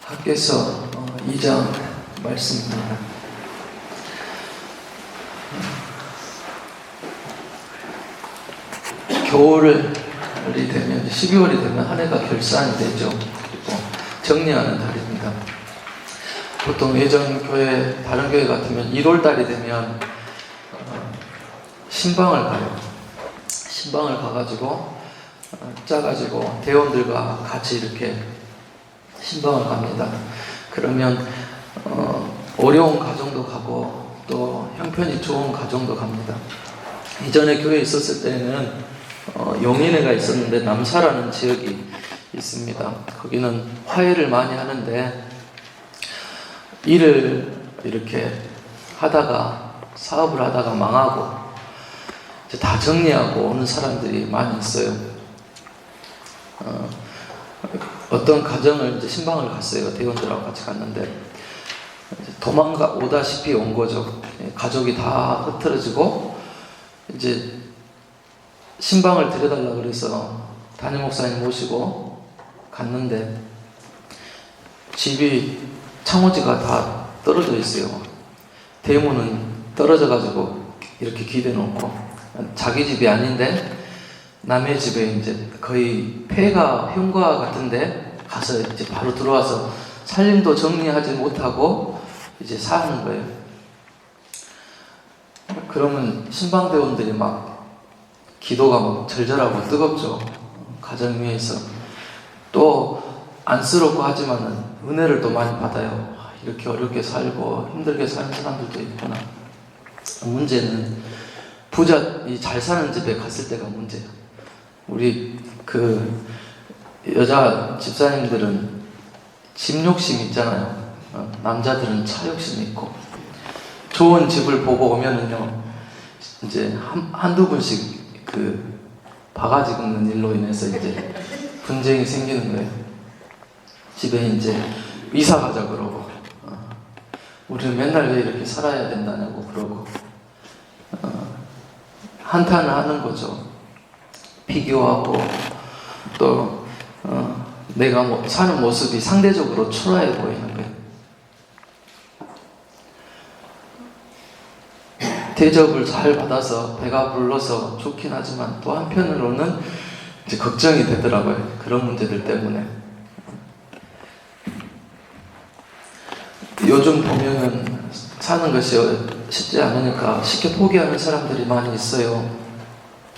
학개서 2장 말씀입니다. 겨울이 되면 12월이 되면 한 해가 결산이 되죠. 그리고 정리하는 달입니다. 보통 예전 교회, 다른 교회 같으면 1월 달이 되면 신방을 가요. 신방을 가가지고 짜가지고 대원들과 같이 이렇게 신방을 갑니다. 그러면 어려운 가정도 가고 또 형편이 좋은 가정도 갑니다. 이전에 교회에 있었을 때는 용인회가 있었는데 남사라는 지역이 있습니다. 거기는 화해를 많이 하는데 일을 이렇게 하다가 사업을 하다가 망하고 이제 다 정리하고 오는 사람들이 많이 있어요. 어떤 가정을 이제 신방을 갔어요. 대원들하고 같이 갔는데 도망가 오다시피 온 거죠. 가족이 다 흩어지고 이제 신방을 드려달라고 그래서 담임 목사님 모시고 갔는데 집이 창호지가 다 떨어져 있어요. 대문은 떨어져 가지고 이렇게 기대 놓고 자기 집이 아닌데 남의 집에 이제 거의 폐가 흉가 같은데 가서 이제 바로 들어와서 살림도 정리하지 못하고 이제 사는 거예요. 그러면 신방대원들이 막 기도가 막 절절하고 뜨겁죠. 가정 위에서 또 안쓰럽고 하지만은 은혜를 또 많이 받아요. 이렇게 어렵게 살고 힘들게 사는 사람들도 있구나. 문제는 부자, 잘 사는 집에 갔을 때가 문제예요. 우리 그 여자 집사님들은 집 욕심 있잖아요. 남자들은 차 욕심 있고 좋은 집을 보고 오면은요 이제 한두 분씩 그 바가지 긁는 일로 인해서 이제 분쟁이 생기는 거예요. 집에 이제 이사 가자 그러고 우리는 맨날 왜 이렇게 살아야 된다냐고 그러고 한탄을 하는 거죠. 비교하고 또 내가 사는 모습이 상대적으로 초라해 보이는 거예요. 대접을 잘 받아서 배가 불러서 좋긴 하지만 또 한편으로는 이제 걱정이 되더라고요. 그런 문제들 때문에. 요즘 보면은 사는 것이 쉽지 않으니까 쉽게 포기하는 사람들이 많이 있어요.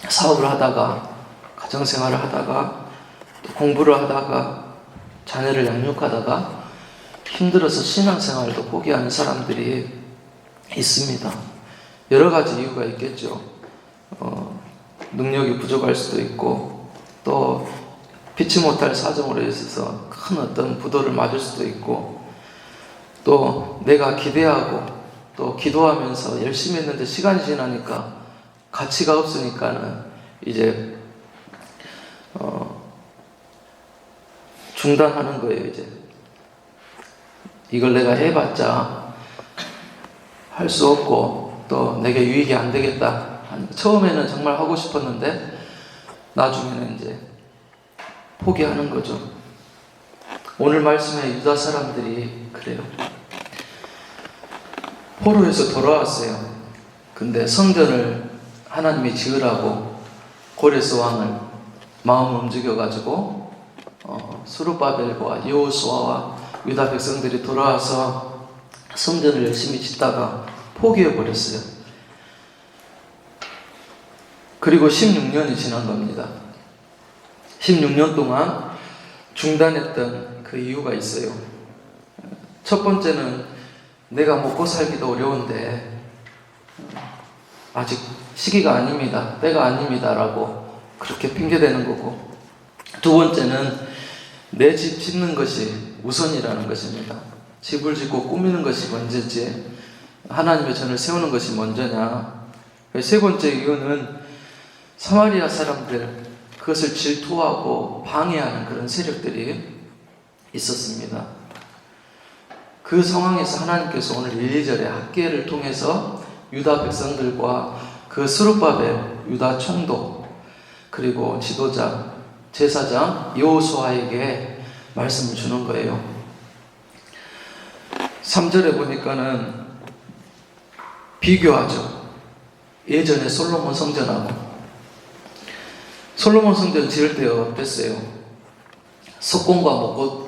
사업을 하다가 가정생활을 하다가 또 공부를 하다가 자녀를 양육하다가 힘들어서 신앙생활도 포기하는 사람들이 있습니다. 여러 가지 이유가 있겠죠. 능력이 부족할 수도 있고 또 피치 못할 사정으로 있어서 큰 어떤 부도를 맞을 수도 있고 또 내가 기대하고 또 기도하면서 열심히 했는데 시간이 지나니까 가치가 없으니까는 이제 중단하는 거예요. 이제 이걸 내가 해봤자 할 수 없고 또 내게 유익이 안 되겠다. 처음에는 정말 하고 싶었는데 나중에는 이제 포기하는 거죠. 오늘 말씀에 유다 사람들이 그래요. 포로에서 돌아왔어요. 근데 성전을 하나님이 지으라고 고레스 왕을 마음을 움직여가지고 스룹바벨과 여호수아와 유다 백성들이 돌아와서 성전을 열심히 짓다가 포기해버렸어요. 그리고 16년이 지난 겁니다. 16년 동안 중단했던 그 이유가 있어요. 첫 번째는 내가 먹고 살기도 어려운데 아직 시기가 아닙니다. 때가 아닙니다. 라고 그렇게 핑계대는 거고, 두 번째는 내 집 짓는 것이 우선이라는 것입니다. 집을 짓고 꾸미는 것이 먼저지 하나님의 전을 세우는 것이 먼저냐. 세 번째 이유는 사마리아 사람들, 그것을 질투하고 방해하는 그런 세력들이 있었습니다. 그 상황에서 하나님께서 오늘 1, 2절에 학개를 통해서 유다 백성들과 그 스룹바벨 유다 총독 그리고 지도자 제사장 여호수아에게 말씀을 주는 거예요. 3절에 보니까는 비교하죠. 예전에 솔로몬 성전하고. 솔로몬 성전 지을 때 어땠어요? 석공과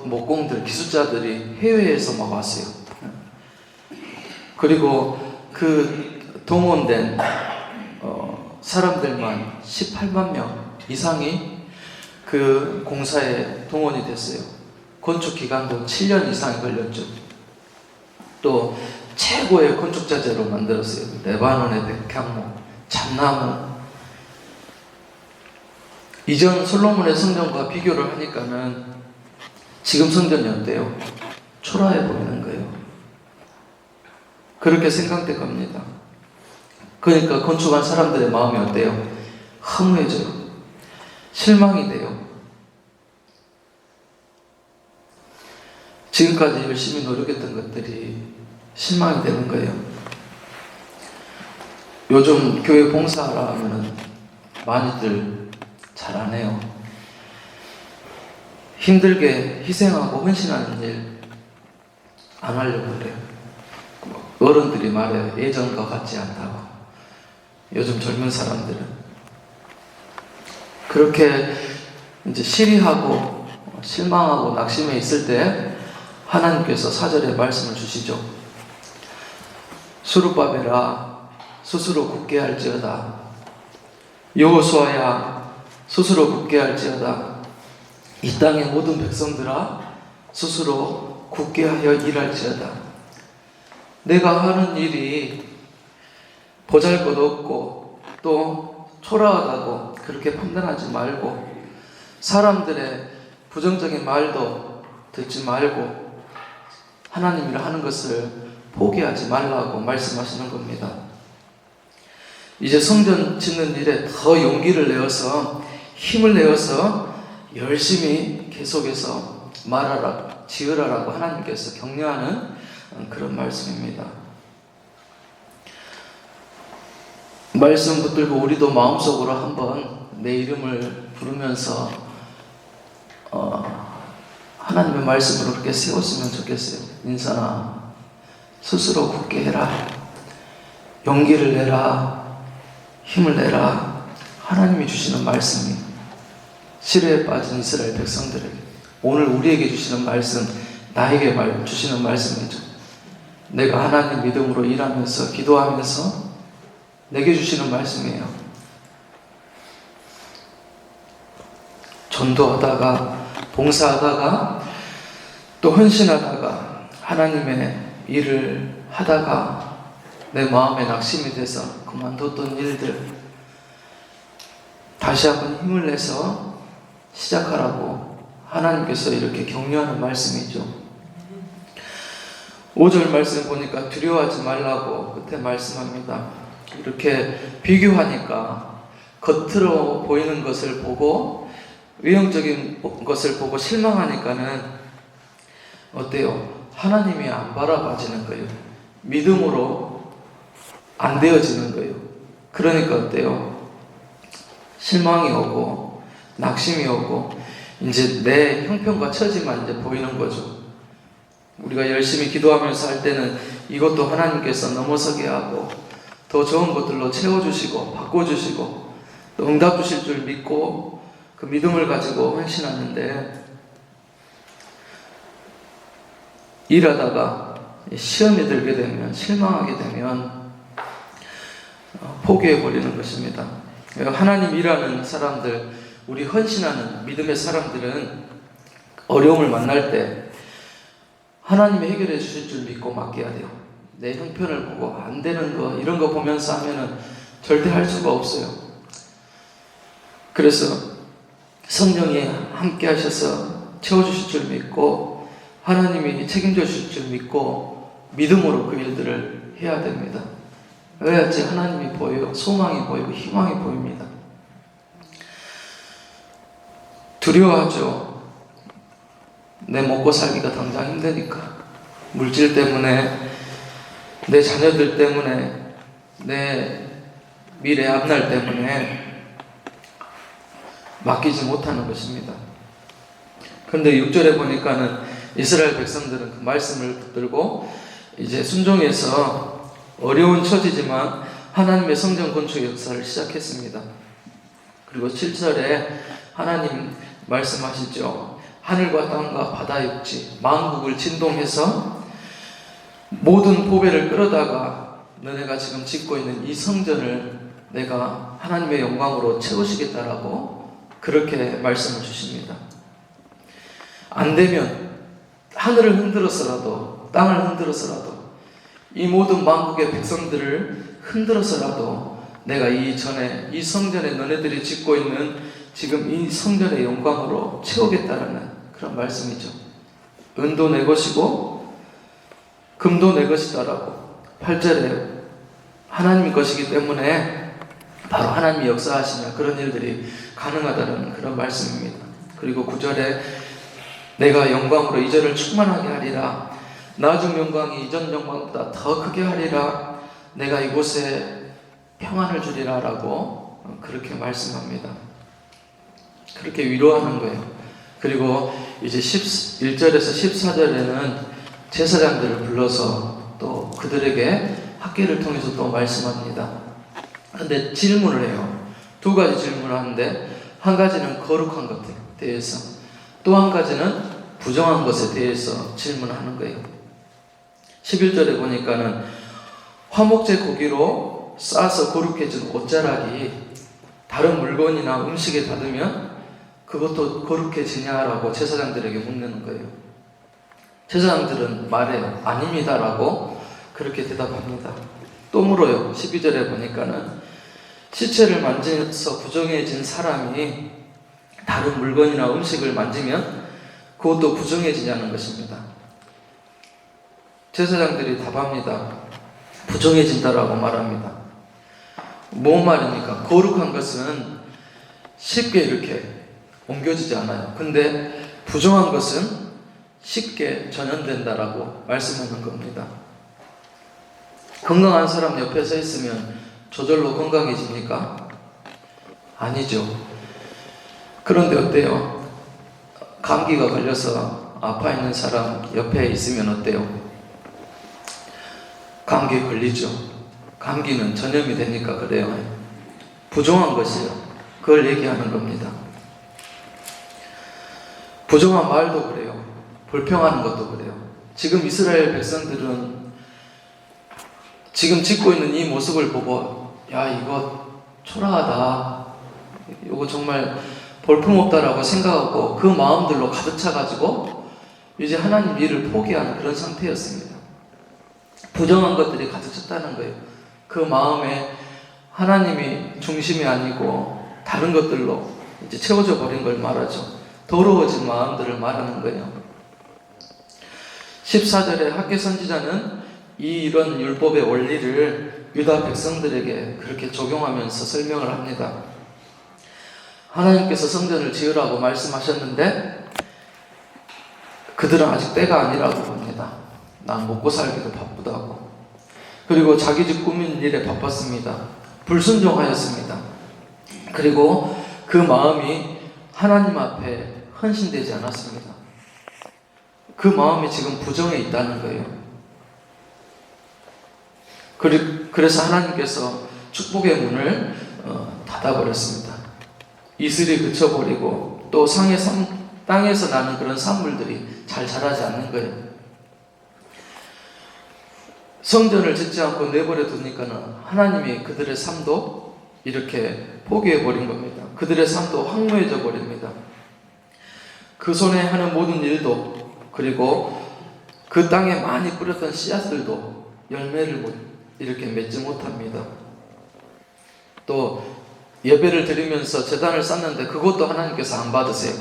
목공들, 기술자들이 해외에서 막 왔어요. 그리고 그 동원된 사람들만 18만 명 이상이 그 공사에 동원이 됐어요. 건축 기간도 7년 이상이 걸렸죠. 또 최고의 건축 자재로 만들었어요. 레바논의 백향목, 참나무. 이전 솔로몬의 성전과 비교를 하니까는 지금 성전이 어때요? 초라해 보이는 거예요. 그렇게 생각될 겁니다. 그러니까 건축한 사람들의 마음이 어때요? 허무해져요. 실망이 돼요. 지금까지 열심히 노력했던 것들이 실망이 되는 거예요. 요즘 교회 봉사하라 하면은 많이들 잘 안 해요. 힘들게 희생하고 헌신하는 일 안 하려고 그래요. 어른들이 말해요. 예전과 같지 않다고. 요즘 젊은 사람들은 그렇게 이제 시리하고 실망하고 낙심해 있을 때 하나님께서 4절에 말씀을 주시죠. 수르바벨아 스스로 굳게 할지어다. 여호수아야 스스로 굳게 할지어다. 이 땅의 모든 백성들아 스스로 굳게 하여 일할지어다. 내가 하는 일이 보잘것없고 또 초라하다고 그렇게 판단하지 말고 사람들의 부정적인 말도 듣지 말고 하나님이 하는 것을 포기하지 말라고 말씀하시는 겁니다. 이제 성전 짓는 일에 더 용기를 내어서 힘을 내어서 열심히 계속해서 말하라, 지으라라고 하나님께서 격려하는 그런 말씀입니다. 말씀 붙들고 우리도 마음속으로 한번 내 이름을 부르면서 하나님의 말씀으로 그렇게 세웠으면 좋겠어요. 인선아 스스로 굳게 해라. 용기를 내라. 힘을 내라. 하나님이 주시는 말씀이 시래에 빠진 이스라엘 백성들에게 오늘 우리에게 주시는 말씀, 나에게 주시는 말씀이죠. 내가 하나님 믿음으로 일하면서 기도하면서 내게 주시는 말씀이에요. 전도하다가 봉사하다가 또 헌신하다가 하나님의 일을 하다가 내 마음에 낙심이 돼서 그만뒀던 일들 다시 한번 힘을 내서 시작하라고 하나님께서 이렇게 격려하는 말씀이죠. 5절 말씀 보니까 두려워하지 말라고 그때 말씀합니다. 이렇게 비교하니까 겉으로 보이는 것을 보고 외형적인 것을 보고 실망하니까는 어때요? 하나님이 안 바라봐지는 거예요. 믿음으로 안 되어지는 거예요. 그러니까 어때요? 실망이 오고 낙심이 오고 이제 내 형편과 처지만 이제 보이는 거죠. 우리가 열심히 기도하면서 할 때는 이것도 하나님께서 넘어서게 하고 더 좋은 것들로 채워주시고 바꿔주시고 또 응답 주실 줄 믿고 그 믿음을 가지고 헌신하는데 일하다가 시험이 들게 되면 실망하게 되면 포기해버리는 것입니다. 하나님 일하는 사람들, 우리 헌신하는 믿음의 사람들은 어려움을 만날 때 하나님이 해결해 주실 줄 믿고 맡겨야 돼요. 내 형편을 보고 안 되는 거 이런 거 보면서 하면은 절대 할 수가 없어요. 그래서 성령이 함께 하셔서 채워주실 줄 믿고 하나님이 책임져 주실 줄 믿고 믿음으로 그 일들을 해야 됩니다. 그래야지 하나님이 보여요. 소망이 보이고 희망이 보입니다. 두려워하죠. 내 먹고 살기가 당장 힘드니까 물질 때문에 내 자녀들 때문에 내 미래 앞날 때문에 맡기지 못하는 것입니다. 근데 6절에 보니까는 이스라엘 백성들은 그 말씀을 붙들고 이제 순종해서 어려운 처지지만 하나님의 성전 건축 역사를 시작했습니다. 그리고 7절에 하나님 말씀하시죠. 하늘과 땅과 바다 육지 만국을 진동해서 모든 보배를 끌어다가 너네가 지금 짓고 있는 이 성전을 내가 하나님의 영광으로 채우시겠다라고 그렇게 말씀을 주십니다. 안 되면 하늘을 흔들어서라도 땅을 흔들어서라도 이 모든 만국의 백성들을 흔들어서라도 내가 이 성전에 너네들이 짓고 있는 지금 이 성전의 영광으로 채우겠다라는 그런 말씀이죠. 은도 내 것이고 금도 내 것이다라고 8절에 하나님 것이기 때문에 바로 하나님이 역사하시면 그런 일들이 가능하다는 그런 말씀입니다. 그리고 9절에 내가 영광으로 이전을 충만하게 하리라. 나중 영광이 이전 영광보다 더 크게 하리라. 내가 이곳에 평안을 주리라 라고 그렇게 말씀합니다. 그렇게 위로하는 거예요. 그리고 이제 1절에서 14절에는 제사장들을 불러서 또 그들에게 학계를 통해서 또 말씀합니다. 근데 질문을 해요. 두 가지 질문을 하는데 한 가지는 거룩한 것에 대해서 또 한 가지는 부정한 것에 대해서 질문하는 거예요. 11절에 보니까는 화목제 고기로 싸서 거룩해진 옷자락이 다른 물건이나 음식에 닿으면 그것도 거룩해지냐라고 제사장들에게 묻는 거예요. 제사장들은 말해요. 아닙니다라고 그렇게 대답합니다. 또 물어요. 12절에 보니까는 시체를 만져서 부정해진 사람이 다른 물건이나 음식을 만지면 그것도 부정해지냐는 것입니다. 제사장들이 답합니다. 부정해진다라고 말합니다. 뭔 말입니까? 거룩한 것은 쉽게 이렇게 옮겨지지 않아요. 근데 부정한 것은 쉽게 전염된다라고 말씀하는 겁니다. 건강한 사람 옆에 서 있으면 저절로 건강해집니까? 아니죠. 그런데 어때요? 감기가 걸려서 아파 있는 사람 옆에 있으면 어때요? 감기 걸리죠. 감기는 전염이 되니까 그래요. 부정한 것이요. 그걸 얘기하는 겁니다. 부정한 말도 그래요. 불평하는 것도 그래요. 지금 이스라엘 백성들은 지금 짓고 있는 이 모습을 보고 야 이거 초라하다. 이거 정말 볼품없다라고 생각하고 그 마음들로 가득 차가지고 이제 하나님 일을 포기하는 그런 상태였습니다. 부정한 것들이 가득 찼다는 거예요. 그 마음에 하나님이 중심이 아니고 다른 것들로 이제 채워져 버린 걸 말하죠. 더러워진 마음들을 말하는 거예요. 14절에 학개 선지자는 이런 율법의 원리를 유다 백성들에게 그렇게 적용하면서 설명을 합니다. 하나님께서 성전을 지으라고 말씀하셨는데 그들은 아직 때가 아니라고 봅니다. 난 먹고 살기도 바쁘다고. 그리고 자기 집 꾸미는 일에 바빴습니다. 불순종하였습니다. 그리고 그 마음이 하나님 앞에 헌신되지 않았습니다. 그 마음이 지금 부정해 있다는 거예요. 그래서 하나님께서 축복의 문을 닫아버렸습니다. 이슬이 그쳐버리고 또 땅에서 나는 그런 산물들이 잘 자라지 않는 거예요. 성전을 짓지 않고 내버려 두니까는 하나님이 그들의 삶도 이렇게 포기해버린 겁니다. 그들의 삶도 황무해져 버립니다. 그 손에 하는 모든 일도 그리고 그 땅에 많이 뿌렸던 씨앗들도 열매를 이렇게 맺지 못합니다. 또 예배를 드리면서 제단을 쌓는데 그것도 하나님께서 안 받으세요.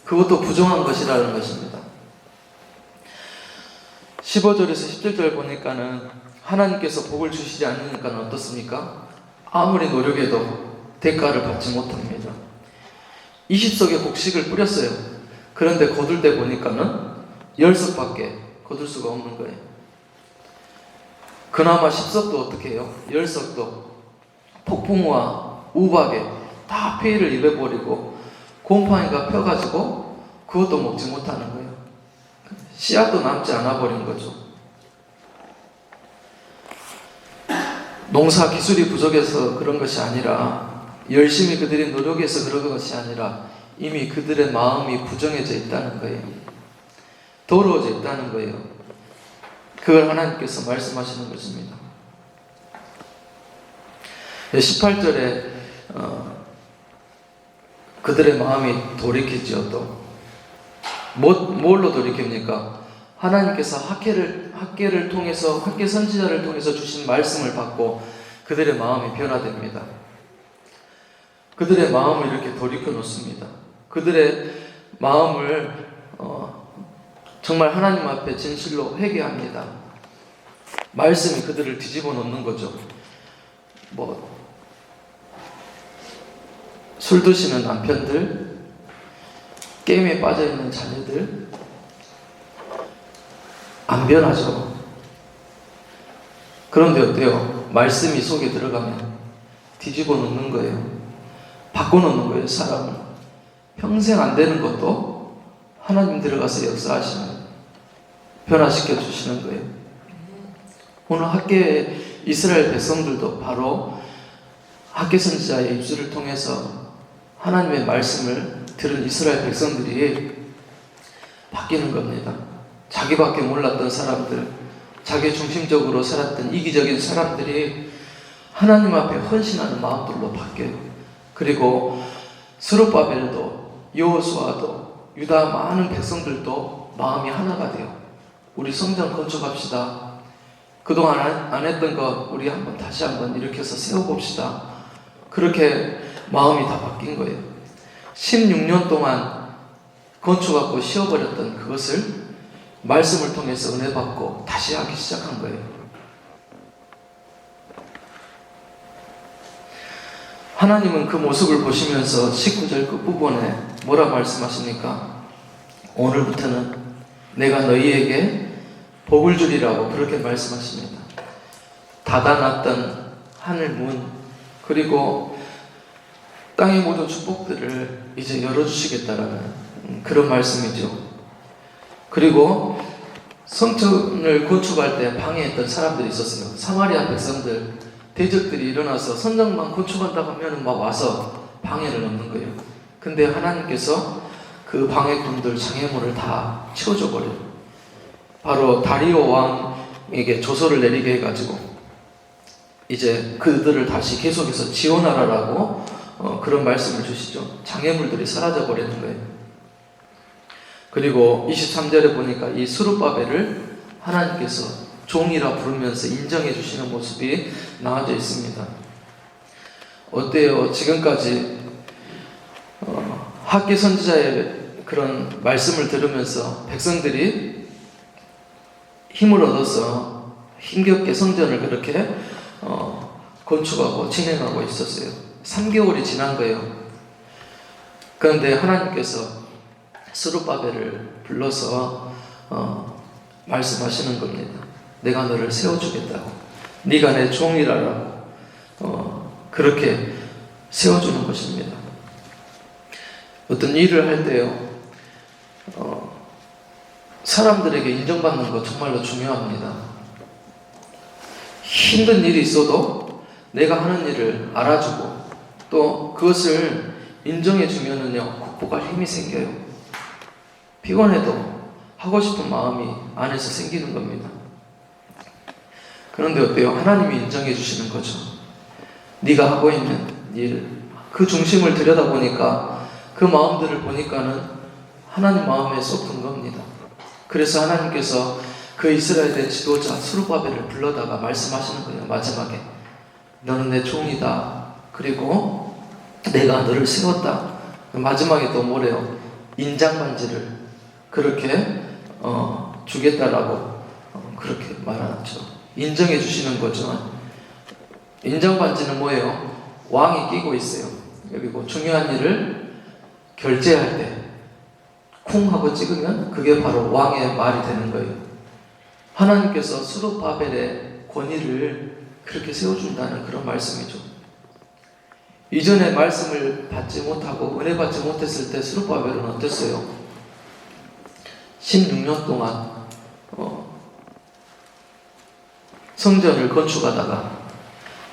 그것도 부정한 것이라는 것입니다. 15절에서 17절 보니까는 하나님께서 복을 주시지 않으니까 어떻습니까? 아무리 노력해도 대가를 받지 못합니다. 20석의 곡식을 뿌렸어요. 그런데 거둘 때 보니까는 10석밖에 거둘 수가 없는 거예요. 그나마 10석도 어떻게 해요? 10석도 폭풍우와 우박에 다 폐를 입어버리고 곰팡이가 펴가지고 그 그것도 먹지 못하는 거예요. 씨앗도 남지 않아 버린 거죠. 농사 기술이 부족해서 그런 것이 아니라, 열심히 그들이 노력해서 그런 것이 아니라 이미 그들의 마음이 부정해져 있다는 거예요. 더러워져 있다는 거예요. 그걸 하나님께서 말씀하시는 것입니다. 18절에 그들의 마음이 돌이키지요. 또 뭘로 돌이킵니까? 하나님께서 학계를 통해서, 학계 선지자를 통해서 주신 말씀을 받고 그들의 마음이 변화됩니다. 그들의 마음을 이렇게 돌이켜 놓습니다. 그들의 마음을 정말 하나님 앞에 진실로 회개합니다. 말씀이 그들을 뒤집어 놓는 거죠. 술 드시는 남편들, 게임에 빠져있는 자녀들, 안 변하죠. 그런데 어때요? 말씀이 속에 들어가면 뒤집어 놓는 거예요. 바꿔 놓는 거예요, 사람을. 평생 안 되는 것도 하나님 들어가서 역사하시면 변화시켜 주시는 거예요. 오늘 학계의 이스라엘 백성들도 바로 학계 선지자의 입술을 통해서 하나님의 말씀을 들은 이스라엘 백성들이 바뀌는 겁니다. 자기밖에 몰랐던 사람들, 자기 중심적으로 살았던 이기적인 사람들이 하나님 앞에 헌신하는 마음들로 바뀌어요. 그리고 스룹바벨도, 여호수아도, 유다 많은 백성들도 마음이 하나가 돼요. 우리 성전 건축합시다. 그동안 안 했던 것 우리 다시 한번 일으켜서 세워봅시다. 그렇게 마음이 다 바뀐 거예요. 16년 동안 건축하고 쉬어버렸던 그것을 말씀을 통해서 은혜 받고 다시 하기 시작한 거예요. 하나님은 그 모습을 보시면서 19절 끝부분에 뭐라 말씀하십니까? 오늘부터는 내가 너희에게 복을 주리라고 그렇게 말씀하십니다. 닫아놨던 하늘 문, 그리고 땅의 모든 축복들을 이제 열어주시겠다라는 그런 말씀이죠. 그리고 성전을 건축할 때 방해했던 사람들이 있었어요. 사마리아 백성들, 대적들이 일어나서 성전만 건축한다고 하면 막 와서 방해를 넣는 거예요. 근데 하나님께서 그 방해꾼들, 장애물을 다 치워줘 버려요. 바로 다리오 왕에게 조서를 내리게 해가지고 이제 그들을 다시 계속해서 지원하라라고 그런 말씀을 주시죠. 장애물들이 사라져 버리는 거예요. 그리고 23절에 보니까 이 스룹바벨을 하나님께서 종이라 부르면서 인정해 주시는 모습이 나와져 있습니다. 어때요? 지금까지 학계 선지자의 그런 말씀을 들으면서 백성들이 힘을 얻어서 힘겹게 성전을 그렇게 건축하고 진행하고 있었어요. 3개월이 지난 거예요. 그런데 하나님께서 스룹바벨을 불러서 말씀하시는 겁니다. 내가 너를 세워주겠다고. 네가 내 종이라라고 그렇게 세워주는 것입니다. 어떤 일을 할 때요, 사람들에게 인정받는 거 정말로 중요합니다. 힘든 일이 있어도 내가 하는 일을 알아주고 또 그것을 인정해 주면은요, 극복할 힘이 생겨요. 피곤해도 하고 싶은 마음이 안에서 생기는 겁니다. 그런데 어때요? 하나님이 인정해 주시는 거죠. 네가 하고 있는 일, 그 중심을 들여다보니까 그 마음들을 보니까는 하나님 마음에 쏙 든 겁니다. 그래서 하나님께서 그 이스라엘의 지도자 스룹바벨을 불러다가 말씀하시는 거예요. 마지막에 너는 내 종이다. 그리고 내가 너를 세웠다. 마지막에 또 뭐래요? 인장반지를 그렇게 주겠다라고 그렇게 말하죠. 인정해 주시는 거죠. 인장반지는 뭐예요? 왕이 끼고 있어요. 그리고 중요한 일을 결제할 때 쿵 하고 찍으면 그게 바로 왕의 말이 되는 거예요. 하나님께서 스룹바벨의 권위를 그렇게 세워준다는 그런 말씀이죠. 이전에 말씀을 받지 못하고 은혜 받지 못했을 때 스룹바벨은 어땠어요? 16년 동안 성전을 건축하다가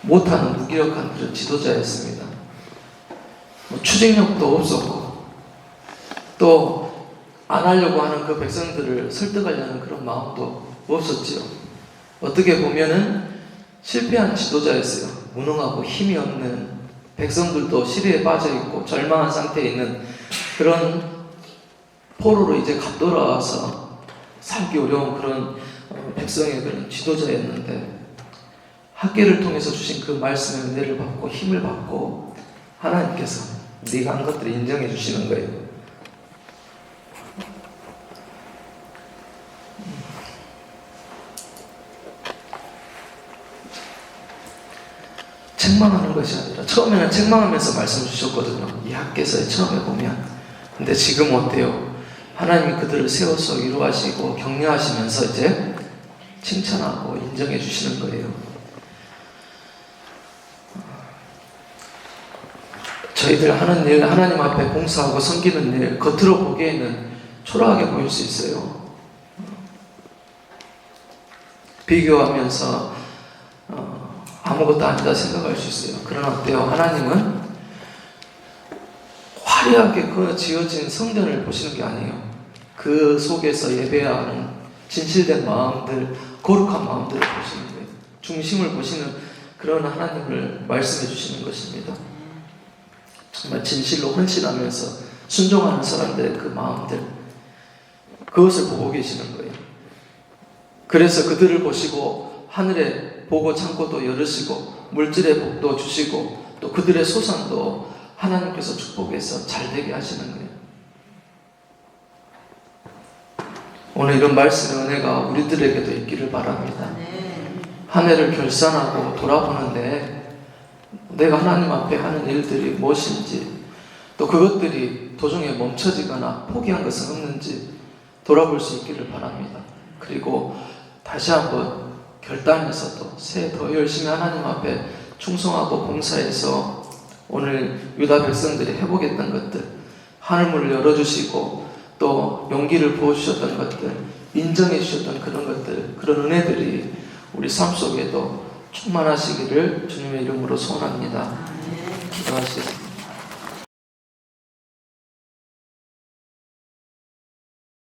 못하는 무기력한 그런 지도자였습니다. 추진력도 없었고 또 안 하려고 하는 그 백성들을 설득하려는 그런 마음도 없었지요. 어떻게 보면은 실패한 지도자였어요. 무능하고 힘이 없는, 백성들도 시리에 빠져있고 절망한 상태에 있는 그런 포로로 이제 갓 돌아와서 살기 어려운 그런 백성의 그런 지도자였는데, 학계를 통해서 주신 그 말씀의 은혜를 받고 힘을 받고 하나님께서 네가 한 것들을 인정해 주시는 거예요. 책망하는 것이 아니라, 처음에는 책망하면서 말씀 주셨거든요. 이 학계서에 처음에 보면. 근데 지금 어때요? 하나님이 그들을 세워서 위로하시고 격려하시면서 이제 칭찬하고 인정해 주시는 거예요. 저희들 하는 일, 하나님 앞에 봉사하고 섬기는 일, 겉으로 보기에는 초라하게 보일 수 있어요. 비교하면서 아무것도 아니다 생각할 수 있어요. 그러나 어때요? 하나님은 화려하게 그 지어진 성전을 보시는 게 아니에요. 그 속에서 예배하는 진실된 마음들, 거룩한 마음들을 보시는 거예요. 중심을 보시는 그런 하나님을 말씀해 주시는 것입니다. 정말 진실로 헌신하면서 순종하는 사람들의 그 마음들, 그것을 보고 계시는 거예요. 그래서 그들을 보시고 하늘에 보고 창고도 열으시고 물질의 복도 주시고 또 그들의 소산도 하나님께서 축복해서 잘되게 하시는 거예요. 오늘 이런 말씀의 은혜가 우리들에게도 있기를 바랍니다. 한 해를 결산하고 돌아보는데 내가 하나님 앞에 하는 일들이 무엇인지, 또 그것들이 도중에 멈춰지거나 포기한 것은 없는지 돌아볼 수 있기를 바랍니다. 그리고 다시 한번 결단해서 또 새해 더 열심히 하나님 앞에 충성하고 봉사해서 오늘 유다 백성들이 회복했던 것들, 하늘문을 열어주시고 또 용기를 부어주셨던 것들, 인정해 주셨던 그런 것들, 그런 은혜들이 우리 삶 속에도 충만하시기를 주님의 이름으로 소원합니다. 기도하시겠습니다.